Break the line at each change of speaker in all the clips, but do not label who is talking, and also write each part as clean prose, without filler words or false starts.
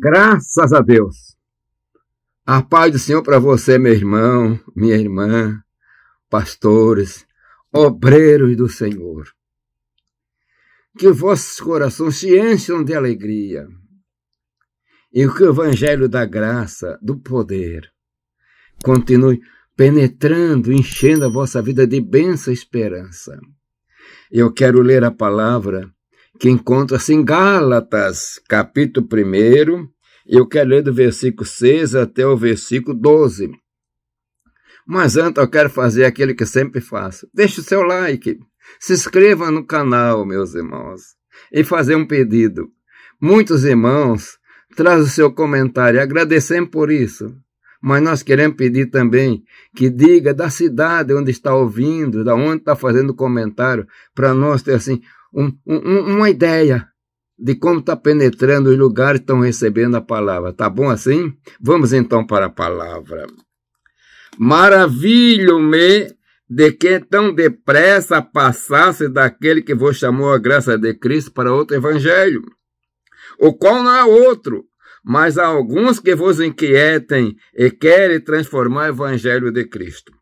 Graças a Deus. A paz do Senhor para você, meu irmão, minha irmã, pastores, obreiros do Senhor. Que vossos corações se encham de alegria e que o Evangelho da graça, do poder, continue penetrando, enchendo a vossa vida de bênção e esperança. Eu quero ler a palavra que encontra-se em Gálatas, capítulo 1, e eu quero ler do versículo 6 até o versículo 12. Mas antes eu quero fazer aquilo que sempre faço. Deixe o seu like, se inscreva no canal, meus irmãos, e fazer um pedido. Muitos irmãos trazem o seu comentário, agradecemos por isso. Mas nós queremos pedir também que diga da cidade onde está ouvindo, da onde está fazendo comentário, para nós ter assim uma ideia de como está penetrando os lugares que estão recebendo a palavra. Tá bom assim? Vamos então para a palavra. Maravilho-me de que tão depressa passasse daquele que vos chamou a graça de Cristo para outro evangelho, o qual não há outro, mas há alguns que vos inquietem e querem transformar o evangelho de Cristo.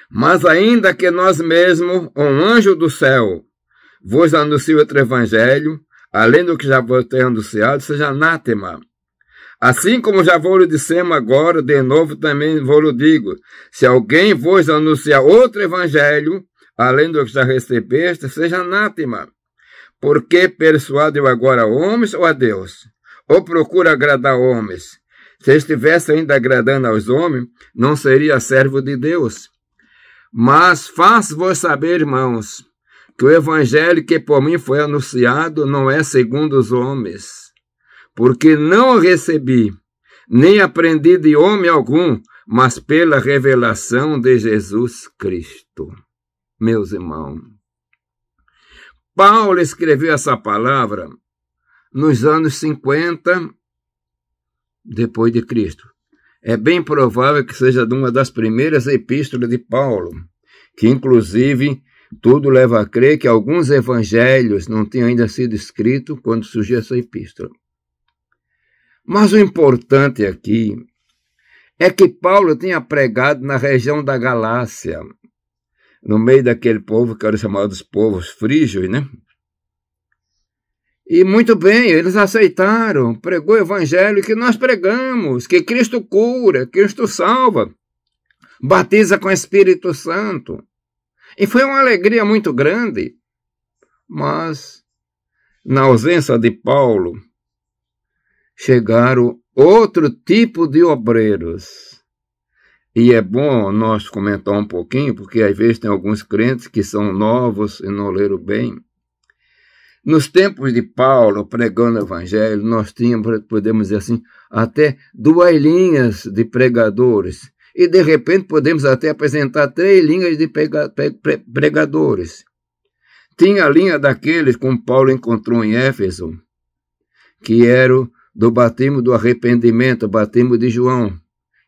Mas ainda que nós mesmos, um anjo do céu, vos anuncie outro evangelho, além do que já vos tenho anunciado, seja anátema. Assim como já vos lhe dissemos agora, de novo também vos lhe digo, se alguém vos anunciar outro evangelho, além do que já recebeste, seja anátema. Porque persuade eu agora a homens ou a Deus? Ou procura agradar homens? Se estivesse ainda agradando aos homens, não seria servo de Deus. Mas faço-vos saber, irmãos, que o evangelho que por mim foi anunciado não é segundo os homens, porque não recebi, nem aprendi de homem algum, mas pela revelação de Jesus Cristo. Meus irmãos, Paulo escreveu essa palavra nos anos 50 depois de Cristo. É bem provável que seja de uma das primeiras epístolas de Paulo, que inclusive tudo leva a crer que alguns evangelhos não tinham ainda sido escritos quando surgiu essa epístola. Mas o importante aqui é que Paulo tinha pregado na região da Galácia, no meio daquele povo que era chamado dos povos frígios, né? E muito bem, eles aceitaram, pregou o evangelho que nós pregamos, que Cristo cura, Cristo salva, batiza com o Espírito Santo. E foi uma alegria muito grande, mas na ausência de Paulo, chegaram outro tipo de obreiros. E é bom nós comentar um pouquinho, porque às vezes tem alguns crentes que são novos e não leram bem. Nos tempos de Paulo, pregando o evangelho, nós tínhamos, podemos dizer assim, até 2 linhas de pregadores. E, de repente, podemos até apresentar 3 linhas de pregadores. Tinha a linha daqueles, como Paulo encontrou em Éfeso, que era do batismo do arrependimento, o batismo de João,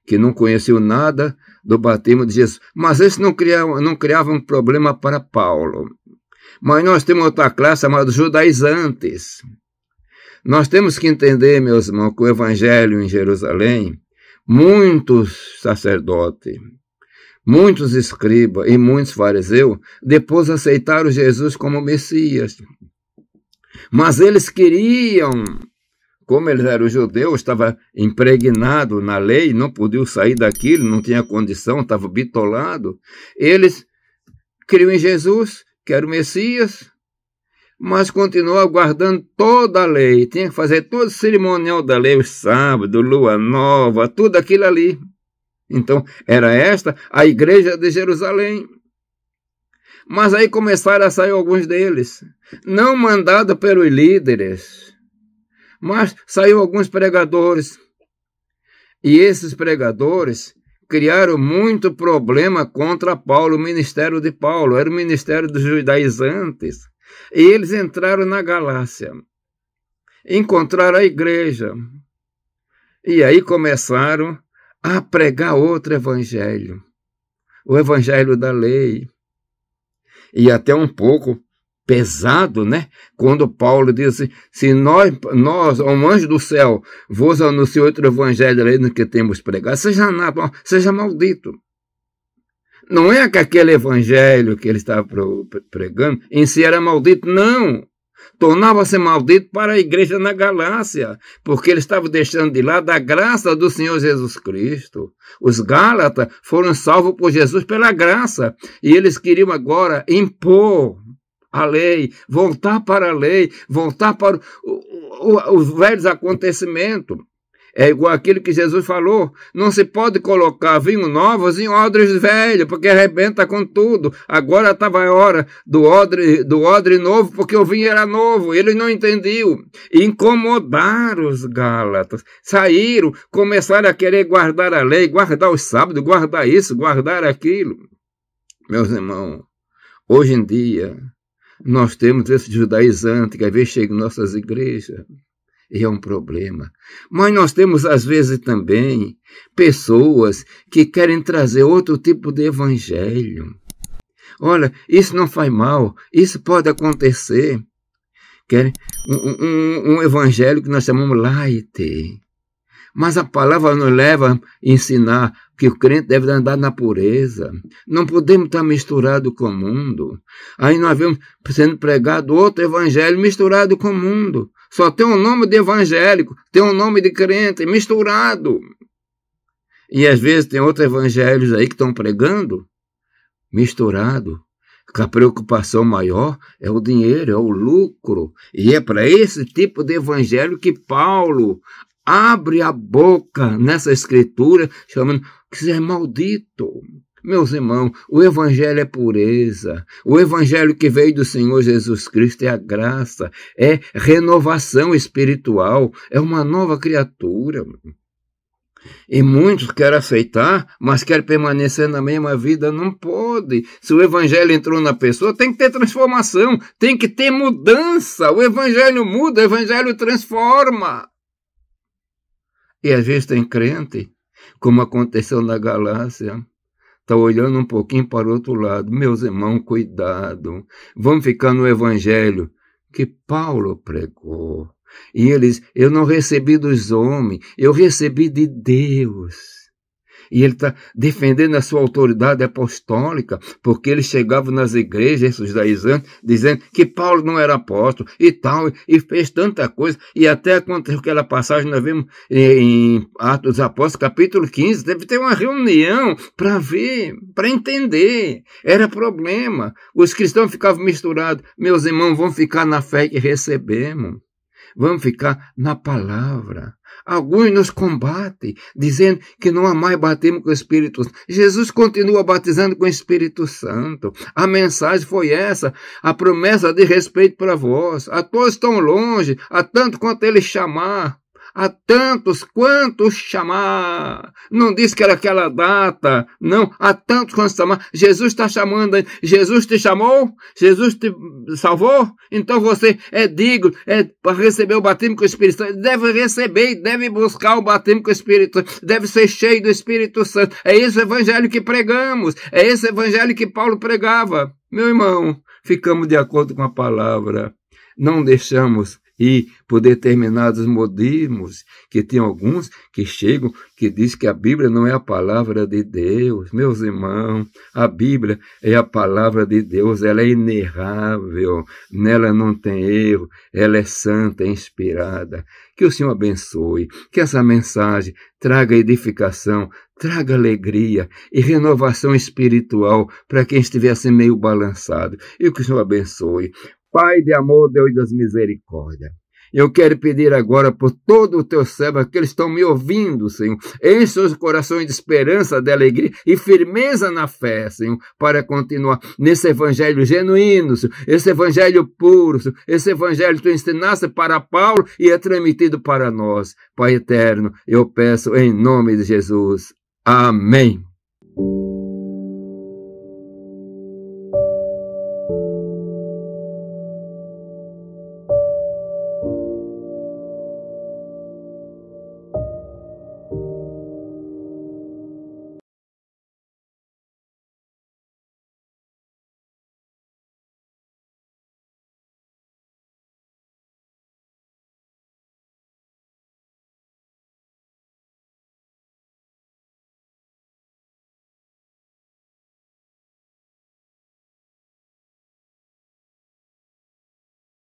que não conheceu nada do batismo de Jesus. Mas isso não criava um problema para Paulo. Mas nós temos outra classe chamada judaizantes. Nós temos que entender, meus irmãos, que o evangelho em Jerusalém, muitos sacerdotes, muitos escribas e muitos fariseus depois aceitaram Jesus como Messias. Mas eles queriam, como eles eram judeus, estavam impregnados na lei, não podiam sair daquilo, não tinha condição, estavam bitolados. Eles criam em Jesus, que era o Messias, mas continuou aguardando toda a lei. Tinha que fazer todo o cerimonial da lei, os sábados, lua nova, tudo aquilo ali. Então, era esta a igreja de Jerusalém. Mas aí começaram a sair alguns deles, não mandados pelos líderes, mas saiu alguns pregadores. E esses pregadores criaram muito problema contra Paulo, o ministério de Paulo. Era o ministério dos judaizantes. E eles entraram na Galácia, encontraram a igreja, e aí começaram a pregar outro evangelho, o evangelho da lei. E até um pouco pesado, né? Quando Paulo diz assim, se nós, um anjo do céu, vos anunciou outro evangelho além do que temos pregado, seja nada, seja maldito. Não é que aquele evangelho que ele estava pregando em si era maldito, não. Tornava-se maldito para a igreja na Galácia, porque ele estava deixando de lado a graça do Senhor Jesus Cristo. Os Gálatas foram salvos por Jesus pela graça, e eles queriam agora impor a lei, voltar para a lei, voltar para os velhos acontecimentos. É igual aquilo que Jesus falou, não se pode colocar vinho novos em odres velhos, porque arrebenta com tudo. Agora estava a hora do odre novo, porque o vinho era novo, eles não entendiam. Incomodaram os Gálatas, saíram, começaram a querer guardar a lei, guardar os sábados, guardar isso, guardar aquilo. Meus irmãos, hoje em dia, nós temos esse judaizante que às vezes chega em nossas igrejas, e é um problema. Mas nós temos, às vezes, também pessoas que querem trazer outro tipo de evangelho. Olha, isso não faz mal, isso pode acontecer. Querem um evangelho que nós chamamos light. Mas a palavra nos leva a ensinar que o crente deve andar na pureza. Não podemos estar misturado com o mundo. Aí nós vemos sendo pregado outro evangelho misturado com o mundo. Só tem um nome de evangélico, tem um nome de crente misturado. E às vezes tem outros evangelhos aí que estão pregando misturado. Que a preocupação maior é o dinheiro, é o lucro. E é para esse tipo de evangelho que Paulo abre a boca nessa escritura, chamando que isso é maldito. Meus irmãos, o evangelho é pureza. O evangelho que veio do Senhor Jesus Cristo é a graça, é renovação espiritual, é uma nova criatura. E muitos querem aceitar, mas querem permanecer na mesma vida. Não pode. Se o evangelho entrou na pessoa, tem que ter transformação, tem que ter mudança. O evangelho muda, o evangelho transforma. E às vezes tem crente, como aconteceu na Galácia, está olhando um pouquinho para o outro lado. Meus irmãos, cuidado. Vamos ficar no evangelho que Paulo pregou. E eles, eu não recebi dos homens, eu recebi de Deus. E ele está defendendo a sua autoridade apostólica, porque ele chegava nas igrejas, esses judaizantes, dizendo que Paulo não era apóstolo e tal, e fez tanta coisa. E até aconteceu aquela passagem, nós vemos em Atos dos Apóstolos, capítulo 15, deve ter uma reunião para ver, para entender. Era problema. Os cristãos ficavam misturados. Meus irmãos, vão ficar na fé que recebemos. Vamos ficar na palavra. Alguns nos combatem, dizendo que não há mais batemos com o Espírito Santo. Jesus continua batizando com o Espírito Santo. A mensagem foi essa, a promessa de respeito para vós. A todos estão longe, a tanto quanto ele chamar. A tantos quantos chamar. Não disse que era aquela data. Não, a tantos quantos chamar. Jesus está chamando. Jesus te chamou? Jesus te salvou? Então você é digno para receber o batismo com o Espírito Santo. Deve receber, deve buscar o batismo com o Espírito Santo. Deve ser cheio do Espírito Santo. É esse o evangelho que pregamos. É esse evangelho que Paulo pregava. Meu irmão, ficamos de acordo com a palavra. Não deixamos ir por determinados modismos, que tem alguns que chegam, que diz que a Bíblia não é a palavra de Deus. Meus irmãos, a Bíblia é a palavra de Deus, ela é inerrável, nela não tem erro, ela é santa, é inspirada. Que o Senhor abençoe, que essa mensagem traga edificação, traga alegria e renovação espiritual para quem estiver assim meio balançado. E que o Senhor abençoe. Pai de amor, Deus das misericórdias, eu quero pedir agora por todo o teu servo, que eles estão me ouvindo, Senhor, enche os corações de esperança, de alegria e firmeza na fé, Senhor, para continuar nesse evangelho genuíno, Senhor, esse evangelho puro, Senhor, esse evangelho que tu ensinaste para Paulo e é transmitido para nós. Pai eterno, eu peço em nome de Jesus. Amém.